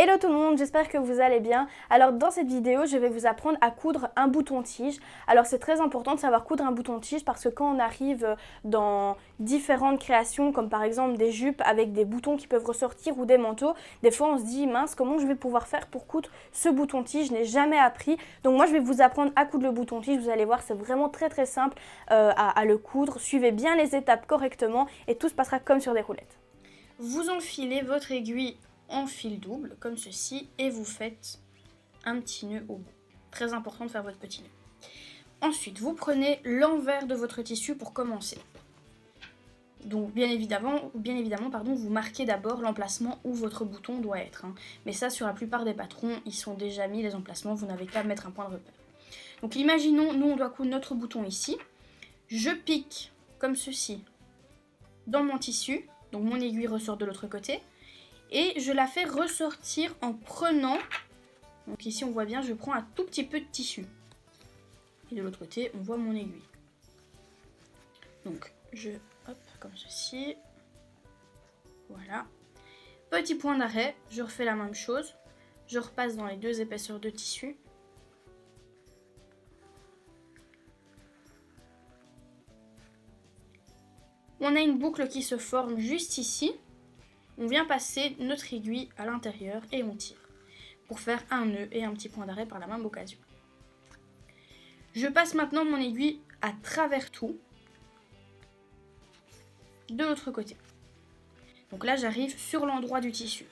Hello tout le monde, j'espère que vous allez bien. Alors dans cette vidéo, je vais vous apprendre à coudre un bouton-tige. Alors c'est très important de savoir coudre un bouton-tige parce que quand on arrive dans différentes créations, comme par exemple des jupes avec des boutons qui peuvent ressortir ou des manteaux, des fois on se dit mince, comment je vais pouvoir faire pour coudre ce bouton-tige, je n'ai jamais appris. Donc moi je vais vous apprendre à coudre le bouton-tige, vous allez voir c'est vraiment très simple à le coudre. Suivez bien les étapes correctement et tout se passera comme sur des roulettes. Vous enfilez votre aiguille en fil double comme ceci et vous faites un petit nœud au bout. Très important de faire votre petit nœud. Ensuite, vous prenez l'envers de votre tissu pour commencer. Donc bien évidemment, vous marquez d'abord l'emplacement où votre bouton doit être. Mais ça, sur la plupart des patrons, ils sont déjà mis les emplacements, vous n'avez qu'à mettre un point de repère. Donc imaginons, nous on doit coudre notre bouton ici. Je pique comme ceci dans mon tissu, donc mon aiguille ressort de l'autre côté. Et je la fais ressortir en prenant, donc ici on voit bien, je prends un tout petit peu de tissu. Et de l'autre côté, on voit mon aiguille. Donc hop, comme ceci. Voilà. Petit point d'arrêt, je refais la même chose. Je repasse dans les deux épaisseurs de tissu. On a une boucle qui se forme juste ici. On vient passer notre aiguille à l'intérieur et on tire pour faire un nœud et un petit point d'arrêt par la même occasion. Je passe maintenant mon aiguille à travers tout de l'autre côté. Donc là, j'arrive sur l'endroit du tissu.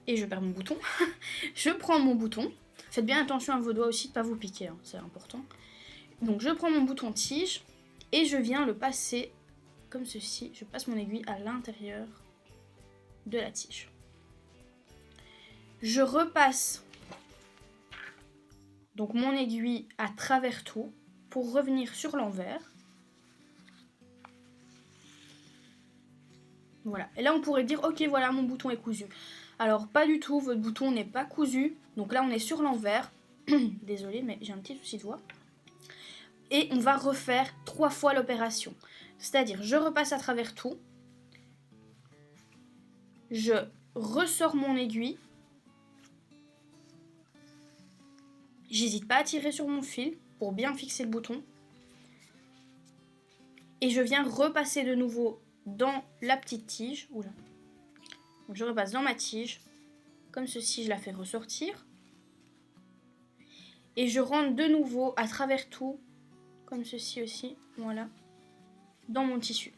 Et je perds mon bouton. Je prends mon bouton. Faites bien attention à vos doigts aussi de ne pas vous piquer, c'est important. Donc je prends mon bouton tige et je viens le passer comme ceci. Je passe mon aiguille à l'intérieur de la tige. Je repasse donc mon aiguille à travers tout pour revenir sur l'envers. Voilà. Et là, on pourrait dire, ok, voilà, mon bouton est cousu. Alors, pas du tout, votre bouton n'est pas cousu. Donc là, on est sur l'envers. Désolée, mais j'ai un petit souci de voix. Et on va refaire 3 fois l'opération. C'est-à-dire, je repasse à travers tout. Je ressors mon aiguille. J'hésite pas à tirer sur mon fil pour bien fixer le bouton. Et je viens repasser de nouveau dans la petite tige. Oula. Donc je repasse dans ma tige. Comme ceci, je la fais ressortir. Et je rentre de nouveau à travers tout. Comme ceci aussi. Voilà. Dans mon tissu.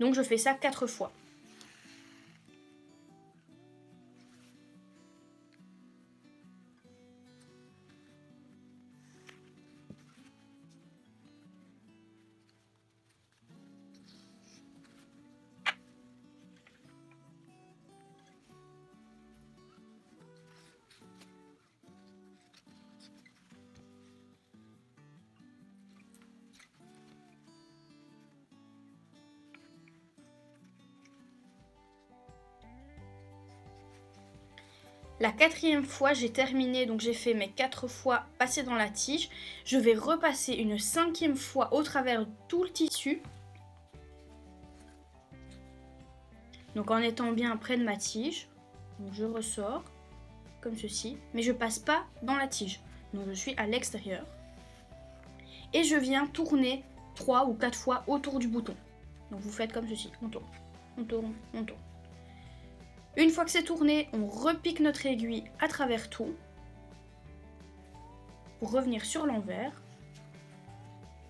Donc je fais ça 4 fois. La 4e fois, j'ai terminé, donc j'ai fait mes 4 fois passer dans la tige. Je vais repasser une 5e fois au travers de tout le tissu. Donc en étant bien près de ma tige. Donc je ressors, comme ceci. Mais je passe pas dans la tige. Donc je suis à l'extérieur. Et je viens tourner 3 ou 4 fois autour du bouton. Donc vous faites comme ceci. On tourne, on tourne, on tourne. Une fois que c'est tourné, on repique notre aiguille à travers tout pour revenir sur l'envers.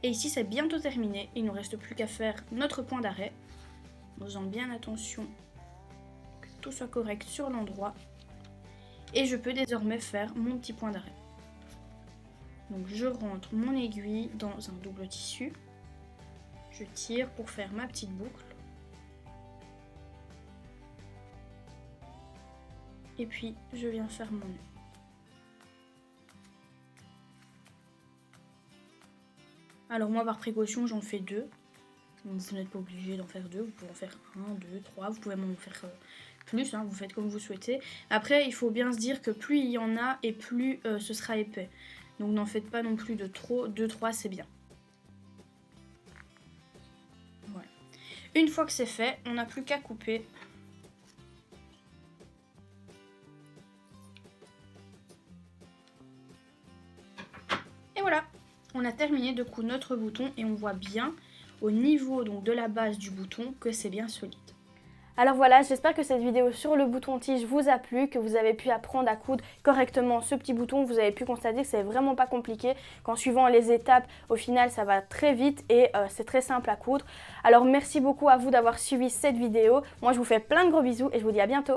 Et ici, c'est bientôt terminé. Il ne nous reste plus qu'à faire notre point d'arrêt. En faisant bien attention que tout soit correct sur l'endroit. Et je peux désormais faire mon petit point d'arrêt. Donc je rentre mon aiguille dans un double tissu. Je tire pour faire ma petite boucle. Et puis, je viens faire mon nœud. Alors moi, par précaution, j'en fais 2. Donc, vous n'êtes pas obligé d'en faire 2. Vous pouvez en faire 1, 2, 3. Vous pouvez m'en faire plus. Vous faites comme vous souhaitez. Après, il faut bien se dire que plus il y en a et plus ce sera épais. Donc n'en faites pas non plus de trop. 2, 3, c'est bien. Voilà. Une fois que c'est fait, on n'a plus qu'à couper voilà, on a terminé de coudre notre bouton et on voit bien au niveau donc de la base du bouton que c'est bien solide. Alors voilà, j'espère que cette vidéo sur le bouton-tige vous a plu, que vous avez pu apprendre à coudre correctement ce petit bouton. Vous avez pu constater que c'est vraiment pas compliqué, qu'en suivant les étapes, au final, ça va très vite et c'est très simple à coudre. Alors merci beaucoup à vous d'avoir suivi cette vidéo. Moi, je vous fais plein de gros bisous et je vous dis à bientôt.